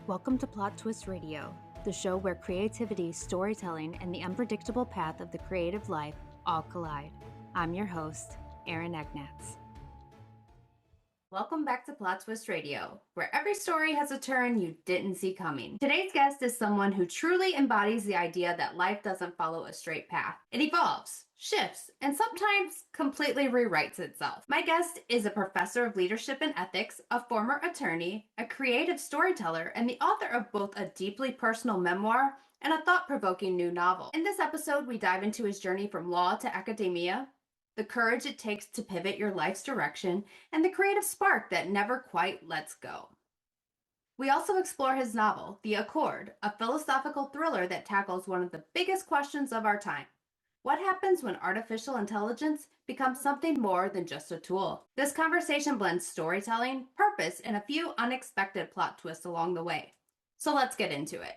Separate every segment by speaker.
Speaker 1: Welcome to Plot Twist Radio, the show where creativity, storytelling, and the unpredictable path of the creative life all collide. I'm your host, Erin Egnatz. Welcome back to Plot Twist Radio, where every story has a turn you didn't see coming. Today's guest is someone who truly embodies the idea that life doesn't follow a straight path. It evolves, shifts, and sometimes completely rewrites itself. My guest is a professor of leadership and ethics, a former attorney, a creative storyteller, and the author of both a deeply personal memoir and a thought-provoking new novel. In this episode, we dive into his journey from law to academia, the courage it takes to pivot your life's direction, and the creative spark that never quite lets go. We also explore his novel, The Accord, a philosophical thriller that tackles one of the biggest questions of our time. What happens when artificial intelligence becomes something more than just a tool? This conversation blends storytelling, purpose, and a few unexpected plot twists along the way. So let's get into it.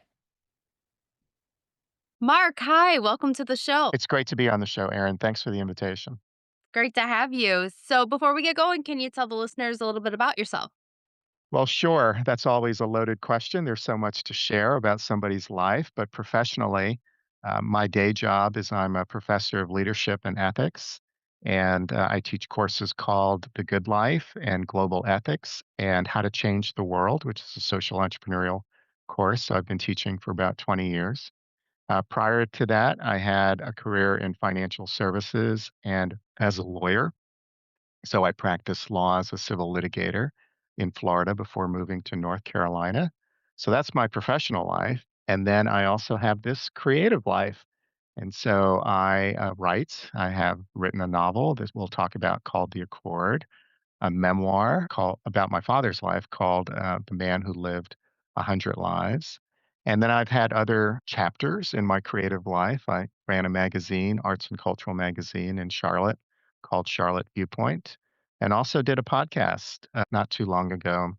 Speaker 1: Mark, hi, welcome to the show.
Speaker 2: It's great to be on the show, Erin. Thanks for the invitation.
Speaker 1: Great to have you. So before we get going, can you tell the listeners a little bit about yourself?
Speaker 2: Well, sure. That's always a loaded question. There's so much to share about somebody's life, but professionally, my day job is I'm a professor of leadership and ethics, and I teach courses called The Good Life and Global Ethics and How to Change the World, which is a social entrepreneurial course. So I've been teaching for about 20 years. Prior to that, I had a career in financial services and as a lawyer. So I practiced law as a civil litigator in Florida before moving to North Carolina. So that's my professional life. And then I also have this creative life. And so I write. I have written a novel that we'll talk about called The Accord, a memoir called about my father's life called The Man Who Lived 100 Lives. And then I've had other chapters in my creative life. I ran a magazine, arts and cultural magazine in Charlotte called Charlotte Viewpoint, and also did a podcast not too long ago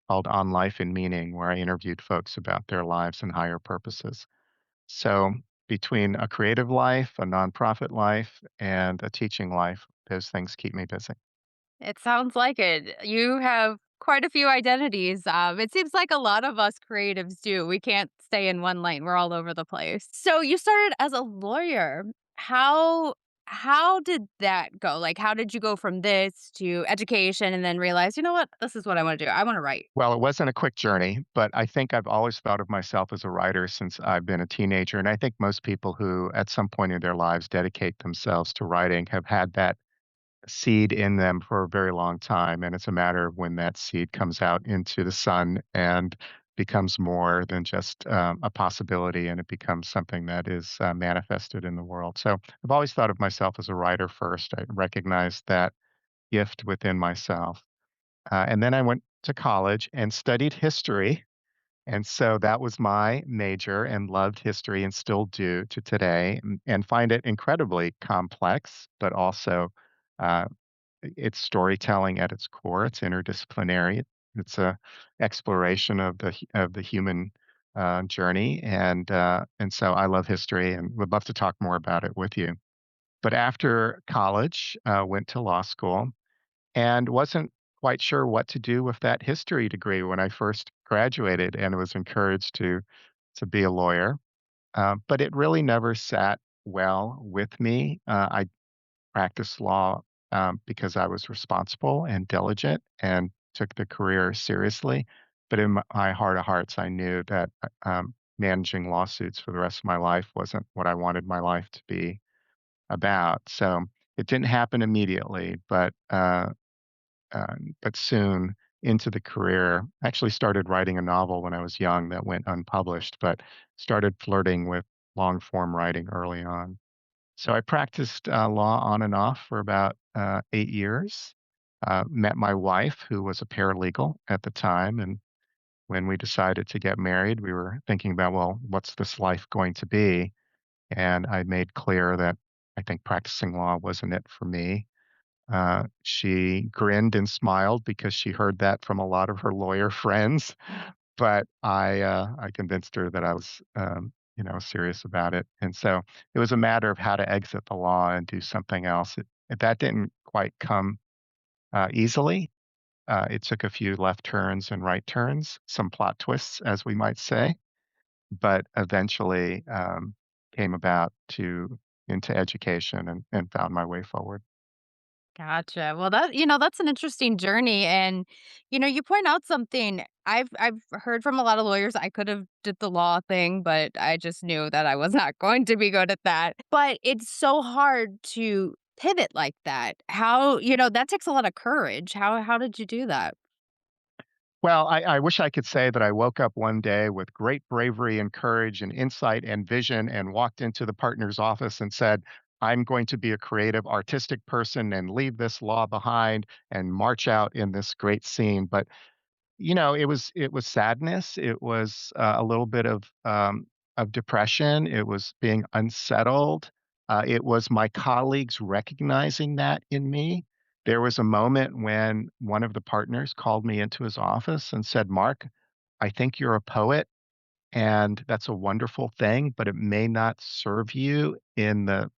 Speaker 2: called On Life and Meaning, where I interviewed folks about their lives and higher purposes. So between a creative life, a nonprofit life, and a teaching life, those things keep me busy.
Speaker 1: It sounds like it. You have quite a few identities. It seems like a lot of us creatives do. We can't stay in one lane. We're all over the place. So you started as a lawyer. How how did that go? Like how did you go from this to education and then realize, you know what, this is what I want to do. I want to write.
Speaker 2: Well, it wasn't a quick journey, but I think I've always thought of myself as a writer since I've been a teenager. And I think most people who, at some point in their lives, dedicate themselves to writing have had that seed in them for a very long time. And it's a matter of when that seed comes out into the sun and becomes more than just a possibility and it becomes something that is manifested in the world. So I've always thought of myself as a writer first. I recognized that gift within myself. And then I went to college and studied history. And so that was my major and loved history and still do to today and find it incredibly complex, but also uh, it's storytelling at its core. It's interdisciplinary. It's a exploration of the human journey, and so I love history and would love to talk more about it with you. But after college, went to law school and wasn't quite sure what to do with that history degree when I first graduated and was encouraged to be a lawyer. But it really never sat well with me. I practiced law because I was responsible and diligent and took the career seriously. But in my heart of hearts, I knew that managing lawsuits for the rest of my life wasn't what I wanted my life to be about. So it didn't happen immediately, but soon into the career, actually started writing a novel when I was young that went unpublished, but started flirting with long form writing early on. So I practiced law on and off for about 8 years. Met my wife, who was a paralegal at the time. And when we decided to get married, we were thinking about, well, what's this life going to be? And I made clear that I think practicing law wasn't it for me. She grinned and smiled because she heard that from a lot of her lawyer friends, but I convinced her that I was, serious about it, and so it was a matter of how to exit the law and do something else. That didn't quite come easily, it took a few left turns and right turns, some plot twists, as we might say, but eventually came about to into education and found my way forward.
Speaker 3: Gotcha. Well, that's an interesting journey, and you point out something. I've heard from a lot of lawyers. I could have did the law thing, but I just knew that I was not going to be good at that. But it's so hard to pivot like that. That takes a lot of courage. How did you do that?
Speaker 2: Well, I wish I could say that I woke up one day with great bravery and courage and insight and vision and walked into the partner's office and said, I'm going to be a creative, artistic person and leave this law behind and march out in this great scene. But it was sadness. It was a little bit of depression. It was being unsettled. It was my colleagues recognizing that in me. There was a moment when one of the partners called me into his office and said, "Mark, I think you're a poet, and that's a wonderful thing, but it may not serve you in the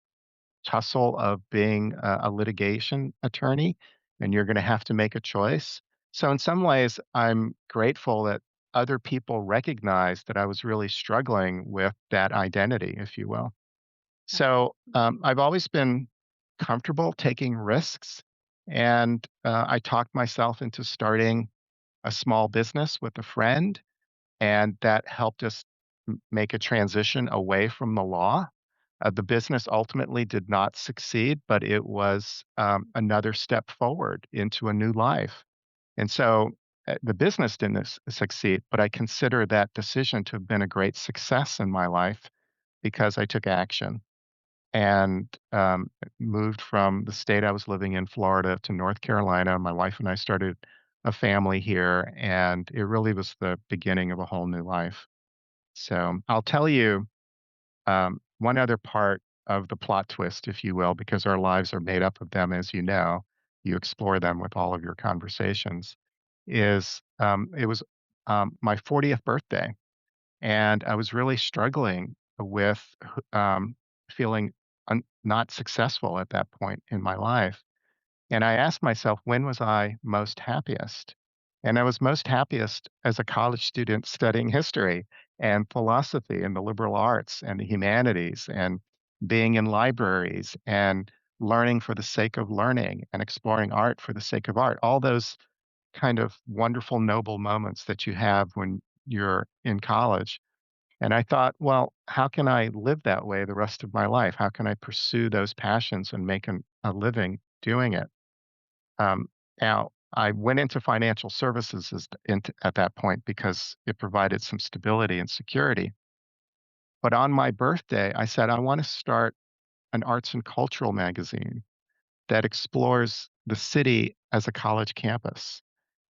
Speaker 2: tussle of being a litigation attorney, and you're going to have to make a choice." So, in some ways, I'm grateful that other people recognized that I was really struggling with that identity, if you will. So, I've always been comfortable taking risks, and I talked myself into starting a small business with a friend, and that helped us make a transition away from the law. The business ultimately did not succeed, but it was another step forward into a new life. And so the business didn't succeed, but I consider that decision to have been a great success in my life because I took action and moved from the state I was living in, Florida, to North Carolina. My wife and I started a family here, and it really was the beginning of a whole new life. So I'll tell you one other part of the plot twist, if you will, because our lives are made up of them, as you know, you explore them with all of your conversations, is it was my 40th birthday, and I was really struggling with feeling not successful at that point in my life. And I asked myself, when was I most happiest? And I was most happiest as a college student studying history and philosophy and the liberal arts and the humanities and being in libraries and learning for the sake of learning and exploring art for the sake of art. All those kind of wonderful, noble moments that you have when you're in college. And I thought, well, how can I live that way the rest of my life? How can I pursue those passions and make a living doing it? Um, Now, I went into financial services at that point because it provided some stability and security. But on my birthday, I said, I want to start an arts and cultural magazine that explores the city as a college campus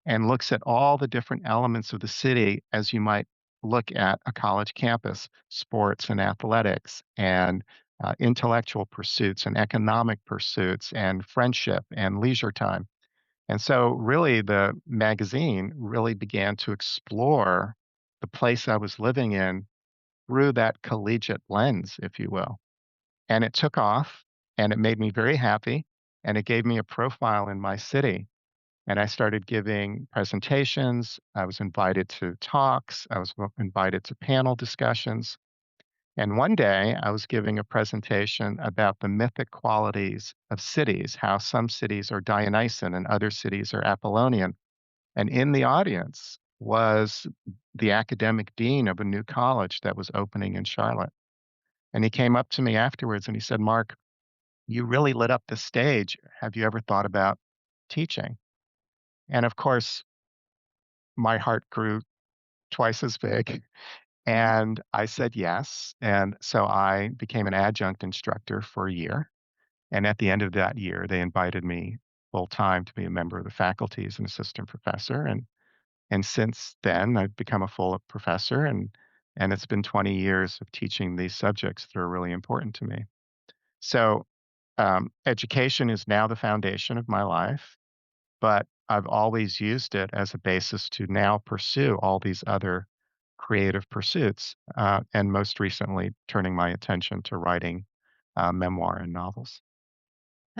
Speaker 2: and looks at all the different elements of the city as you might look at a college campus: sports and athletics, and intellectual pursuits, and economic pursuits, and friendship, and leisure time. And so, really, the magazine really began to explore the place I was living in through that collegiate lens, if you will. And it took off, and it made me very happy, and it gave me a profile in my city. And I started giving presentations. I was invited to talks. I was invited to panel discussions. And one day I was giving a presentation about the mythic qualities of cities, how some cities are Dionysian and other cities are Apollonian. And in the audience was the academic dean of a new college that was opening in Charlotte. And he came up to me afterwards and he said, "Mark, you really lit up the stage. Have you ever thought about teaching?" And of course, my heart grew twice as big.
Speaker 3: Mhm.
Speaker 2: And I said yes. And so I became an adjunct instructor for a year. And at the end of that year, they invited me full time to be a member of the faculty as an assistant professor. And since then, I've become a full professor, and it's been 20 years of teaching these subjects that are really important to me. So education is now the foundation of my life, but I've always used it as a basis to now pursue all these other creative pursuits, and most recently, turning my attention to writing memoir and novels.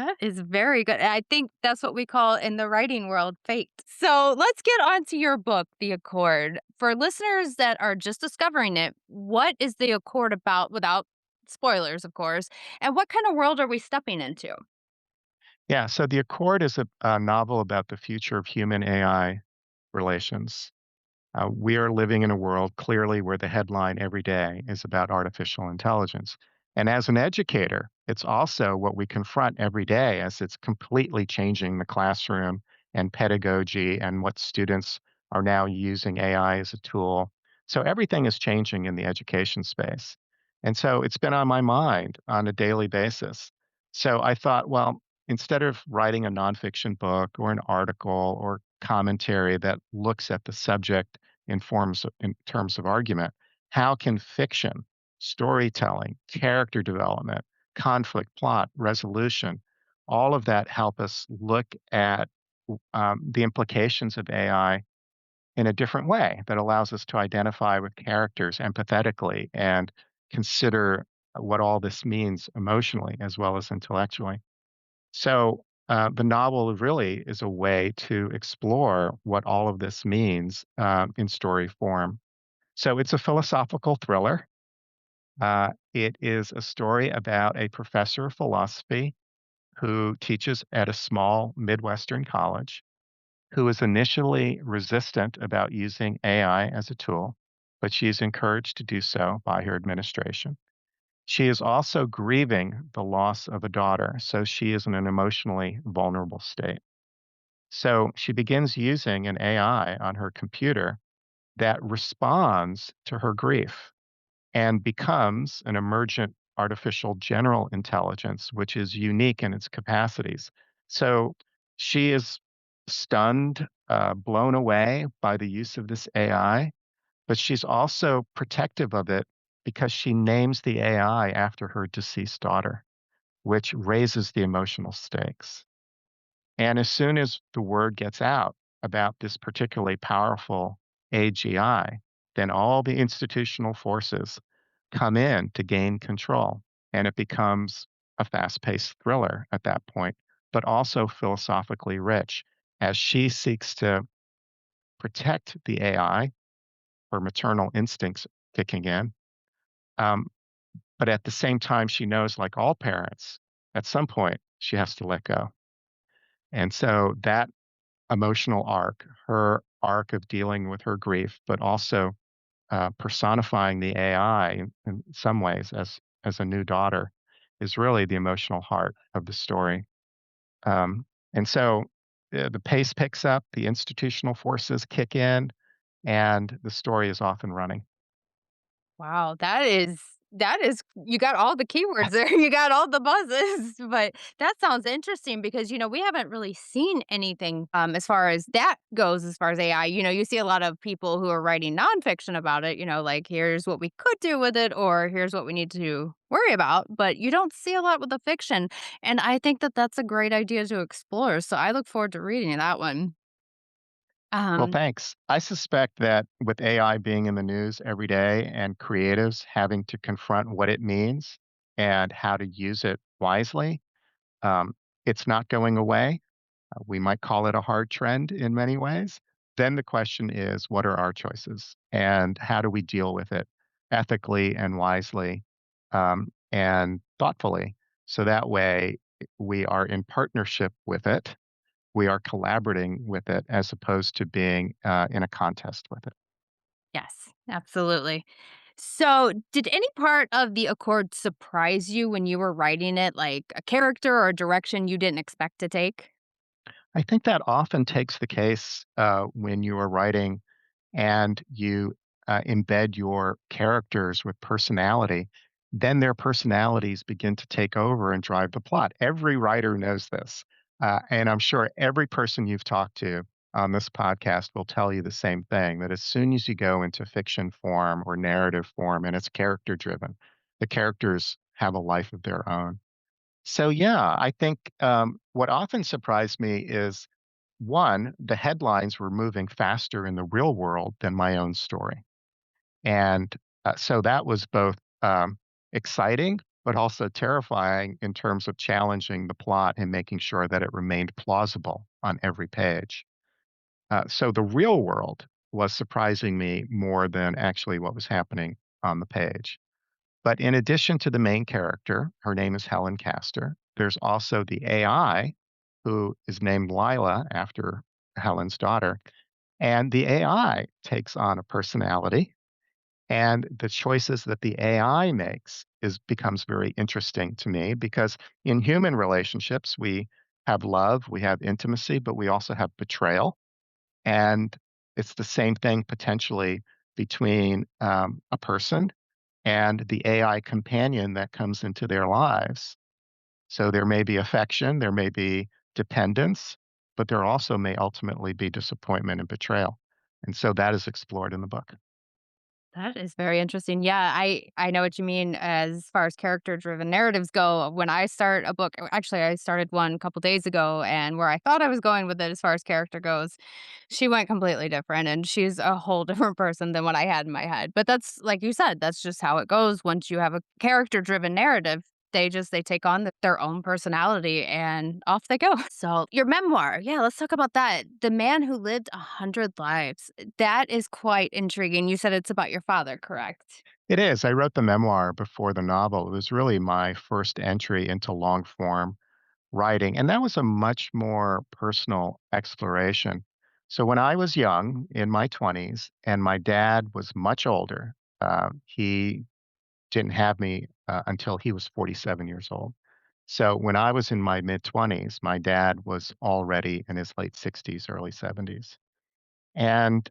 Speaker 3: That is very good. I think that's what we call in the writing world fate. So let's get on to your book, The Accord. For listeners that are just discovering it, what is The Accord about without spoilers, of course? And what kind of world are we stepping into?
Speaker 2: Yeah, so The Accord is a novel about the future of human AI relations. We are living in a world clearly where the headline every day is about artificial intelligence. And as an educator, it's also what we confront every day as it's completely changing the classroom and pedagogy and what students are now using AI as a tool. So everything is changing in the education space. And so it's been on my mind on a daily basis. So I thought, well, instead of writing a nonfiction book or an article or commentary that looks at the subject in terms of argument, how can fiction, storytelling, character development, conflict, plot, resolution, all of that help us look at the implications of AI in a different way that allows us to identify with characters empathetically and consider what all this means emotionally as well as intellectually. So, the novel really is a way to explore what all of this means in story form. So, it's a philosophical thriller. It is a story about a professor of philosophy who teaches at a small Midwestern college, who is initially resistant about using AI as a tool, but she is encouraged to do so by her administration. She is also grieving the loss of a daughter, so she is in an emotionally vulnerable state. So she begins using an AI on her computer that responds to her grief and becomes an emergent artificial general intelligence, which is unique in its capacities. So she is stunned, blown away by the use of this AI, but she's also protective of it because she names the AI after her deceased daughter, which raises the emotional stakes. And as soon as the word gets out about this particularly powerful AGI, then all the institutional forces come in to gain control. And it becomes a fast paced thriller at that point, but also philosophically rich as she seeks to protect the AI, her maternal instincts kicking in. Um, but at the same time, she knows, like all parents, at some point she has to let go. And so that emotional arc, her arc of dealing with her grief, but also personifying the AI in some ways as a new daughter, is really the emotional heart of the story. Um, and so the pace picks up, the institutional forces kick in, and the story is off and running.
Speaker 3: Wow, that is you got all the keywords there. You got all the buzzes. But that sounds interesting because we haven't really seen anything as far as that goes as far as AI. You see a lot of people who are writing nonfiction about it, like here's what we could do with it or here's what we need to worry about, but you don't see a lot with the fiction. And I think that that's a great idea to explore. So I look forward to reading that one.
Speaker 2: Well,
Speaker 3: Um
Speaker 2: thanks. I suspect that with AI being in the news every day and creatives having to confront what it means and how to use it wisely, um, it's not going away. We might call it a hard trend in many ways. Then the question is, what are our choices? And how do we deal with it ethically and wisely and thoughtfully? So that way we are in partnership with it. We are collaborating with it as opposed to being in a contest with it.
Speaker 3: Yes, absolutely. So, did any part of the Accord surprise you when you were writing it, like a character or a direction you didn't expect to take?
Speaker 2: I think that often takes the case when you are writing and you embed your characters with personality, then their personalities begin to take over and drive the plot. Every writer knows this. And I'm sure every person you've talked to on this podcast will tell you the same thing that as soon as you go into fiction form or narrative form and it's character driven, the characters have a life of their own. So, yeah, I think what often surprised me is one, the headlines were moving faster in the real world than my own story. And so that was both exciting, but also terrifying in terms of challenging the plot and making sure that it remained plausible on every page. So the real world was surprising me more than actually what was happening on the page. But in addition to the main character, her name is Helen Castor, there's also the AI who is named Lila after Helen's daughter. And the AI takes on a personality, and the choices that the AI makes is becomes very interesting to me because in human relationships we have love, we have intimacy, but we also have betrayal. And it's the same thing potentially between a person and the AI companion that comes into their lives. So there may be affection, there may be dependence, but there also may ultimately be disappointment and betrayal. And so that is explored in the book.
Speaker 3: That is very interesting. Yeah, I know what you mean as far as character-driven narratives go. When I start a book actually, I started one a couple days ago, and where I thought I was going with it as far as character goes, she went completely different, and she's a whole different person than what I had in my head. But that's like you said, that's just how it goes once you have a character-driven narrative. They take on their own personality and off they go. So, your memoir, yeah, let's talk about that. The Man Who Lived 100 Lives. That is quite intriguing. You said it's about your father, correct?
Speaker 2: It is. I wrote the memoir before the novel. It was really my first entry into long form writing, and that was a much more personal exploration. So when I was young, in my 20s, and my dad was much older, he didn't have me until he was 47 years old. So when I was in my mid 20s, my dad was already in his late 60s, early 70s. And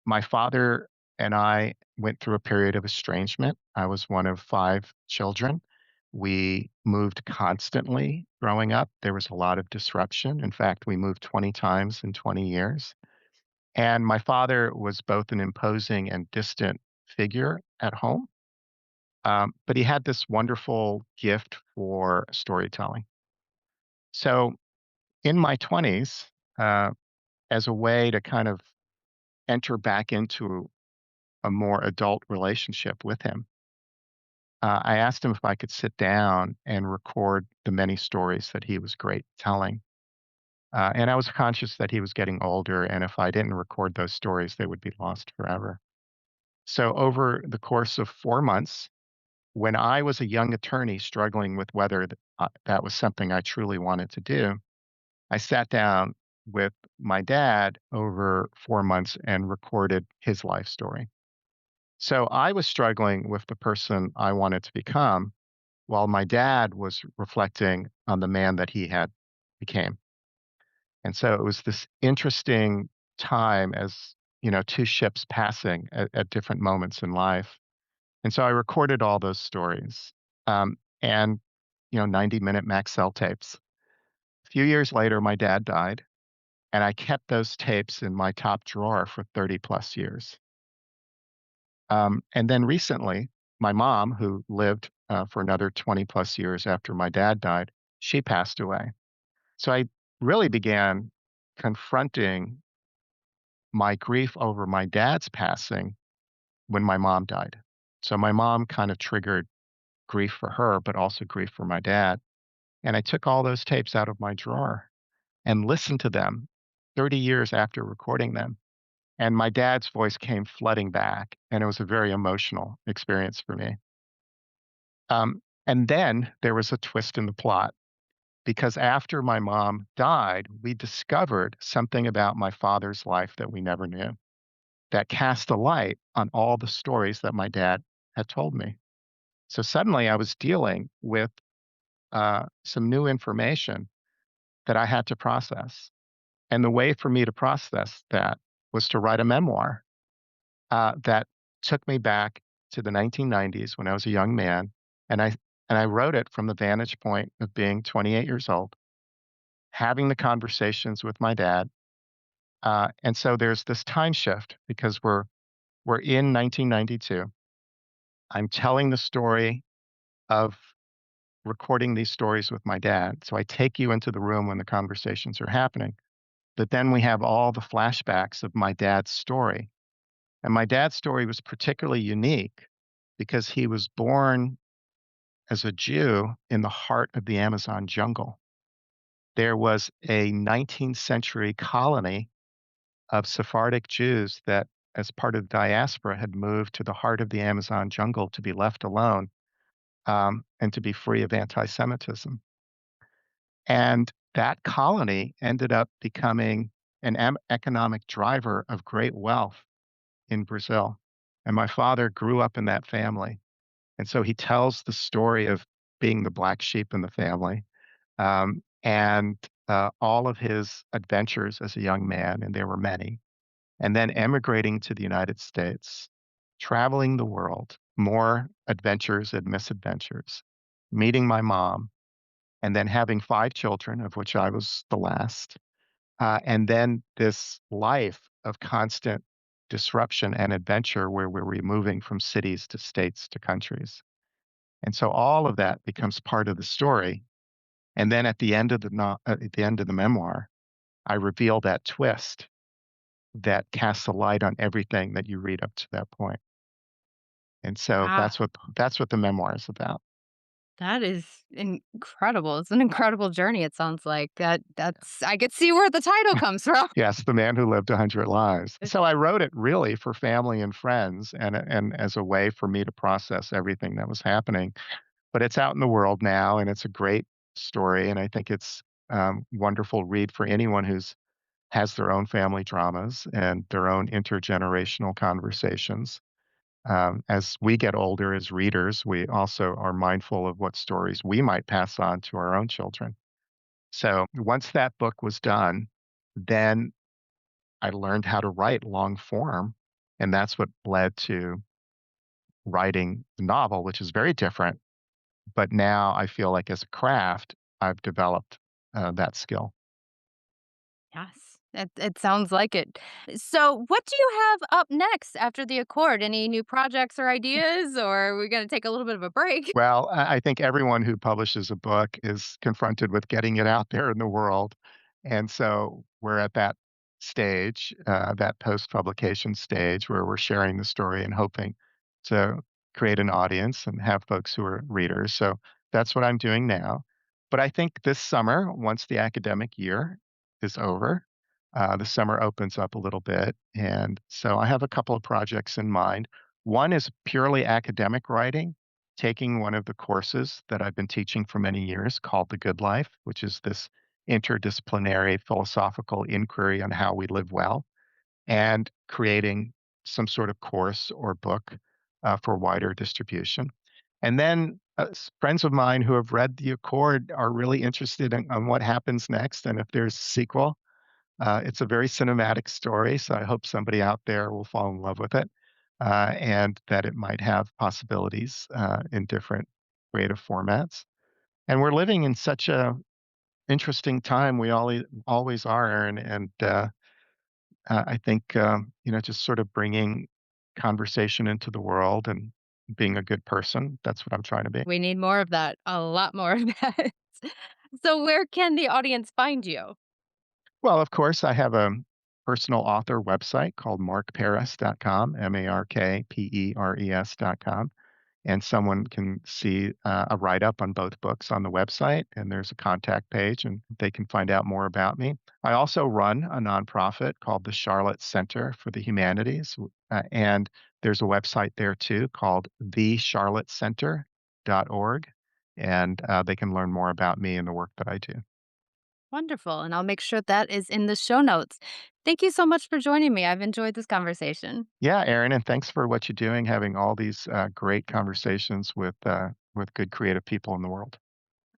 Speaker 2: my father and I went through a period of estrangement. I was one of five children. We moved constantly growing up. There was a lot of disruption. In fact, we moved 20 times in 20 years. And my father was both an imposing and distant figure at home, but he had this wonderful gift for storytelling. So in my 20s, uh, as a way to kind of enter back into a more adult relationship with him, I asked him if I could sit down and record the many stories that he was great telling. And I was conscious that he was getting older, and if I didn't record those stories, they would be lost forever. So, over the course of 4 months, when I was a young attorney struggling with whether that was something I truly wanted to do, I sat down with my dad over 4 months and recorded his life story. So I was struggling with the person I wanted to become, while my dad was reflecting on the man that he had became. And so it was this interesting time as, two ships passing at different moments in life. And so I recorded all those stories. And 90-minute max cell tapes. A few years later, my dad died, and I kept those tapes in my top drawer for 30 plus years. And then recently, my mom, who lived for another 20 plus years after my dad died, she passed away. So I really began confronting my grief over my dad's passing when my mom died. So my mom kind of triggered grief for her, but also grief for my dad. And I took all those tapes out of my drawer and listened to them 30 years after recording them. And my dad's voice came flooding back, and it was a very emotional experience for me. And then there was a twist in the plot because after my mom died, we discovered something about my father's life that we never knew that cast a light on all the stories that my dad had told me. So suddenly I was dealing with some new information that I had to process. And the way for me to process that was to write a memoir that took me back to the 1990s when I was a young man, and I wrote it from the vantage point of being 28 years old, having the conversations with my dad, and so there's this time shift because we're in 1992. I'm telling the story of recording these stories with my dad. So I take you into the room when the conversations are happening, but then we have all the flashbacks of my dad's story. And my dad's story was particularly unique because he was born as a Jew in the heart of the Amazon jungle. There was a 19th century colony of Sephardic Jews that, as part of the diaspora, had moved to the heart of the Amazon jungle to be left alone and to be free of anti Semitism. And that colony ended up becoming an economic driver of great wealth in Brazil. And my father grew up in that family. And so he tells the story of being the black sheep in the family and all of his adventures as a young man, and there were many, and then emigrating to the United States, traveling the world, more adventures and misadventures, meeting my mom, and then having 5 children, of which I was the last, and then this life of constant disruption and adventure where we're moving from cities to states to countries. And so all of that becomes part of the story. And then at the end of at the end of the memoir, I reveal that twist that casts a light on everything that you read up to that point. And so
Speaker 3: Ah,
Speaker 2: that's what the memoir is about.
Speaker 3: that is incredible. It's an incredible journey, it sounds like. That's I could see where the title comes from.
Speaker 2: Yes, The Man Who Lived 100 Lives. So I wrote it really for family and friends and as a way for me to process everything that was happening. But it's out in the world now, and it's a great story, and I think it's wonderful read for anyone who's has their own family dramas and their own intergenerational conversations. As we get older as readers, we also are mindful of what stories we might pass on to our own children. So once that book was done, then I learned how to write long form. And that's what led to writing the novel, which is very different. But now I feel like as a craft, I've developed that skill.
Speaker 3: Yes, it sounds like it. So, what do you have up next after the Accord? Any new projects or ideas, or are we gonna take a little bit of a break?
Speaker 2: Well, I think everyone who publishes a book is confronted with getting it out there in the world. And so we're at that stage, that post publication stage where we're sharing the story and hoping to create an audience and have folks who are readers. So that's what I'm doing now. But I think this summer, once the academic year is over, the summer opens up a little bit. And so I have a couple of projects in mind. One is purely academic writing, taking one of the courses that I've been teaching for many years called The Good Life, which is this interdisciplinary philosophical inquiry on how we live well, and creating some sort of course or book for wider distribution. And then friends of mine who have read The Accord are really interested in on what happens next and if there's a sequel. It's a very cinematic story, so I hope somebody out there will fall in love with it, and that it might have possibilities in different creative formats. And we're living in such a interesting time. We always are, Aaron. And I think just sort of bringing conversation into the world and being a good person. That's what I'm trying to be.
Speaker 3: We need more of that, a lot more of that. So, where can the audience find you?
Speaker 2: Well, of course, I have a personal author website called markperes.com, markperes.com. And someone can see a write up on both books on the website, and there's a contact page, and they can find out more about me. I also run a nonprofit called the Charlotte Center for the Humanities, and there's a website there too called thecharlottecenter.org, and they can learn more about me and the work that I do.
Speaker 3: Wonderful. And I'll make sure that is in the show notes. Thank you so much for joining me. I've enjoyed this conversation.
Speaker 2: Yeah, Aaron, and thanks for what you're doing, having all these great conversations with good creative people in the world.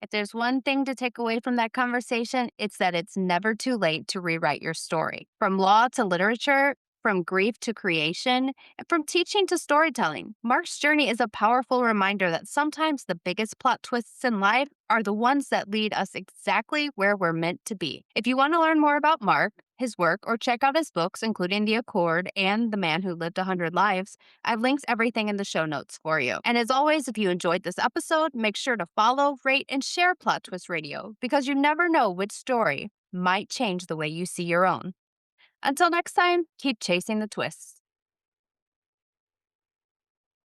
Speaker 1: If there's one thing to take away from that conversation, it's that it's never too late to rewrite your story. From law to literature, from grief to creation, and from teaching to storytelling, Mark's journey is a powerful reminder that sometimes the biggest plot twists in life are the ones that lead us exactly where we're meant to be. If you want to learn more about Mark, his work, or check out his books, including The Accord and The Man Who Lived 100 Lives, I've linked everything in the show notes for you. And as always, if you enjoyed this episode, make sure to follow, rate, and share Plot Twist Radio because you never know which story might change the way you see your own. Until next time, keep chasing the twists.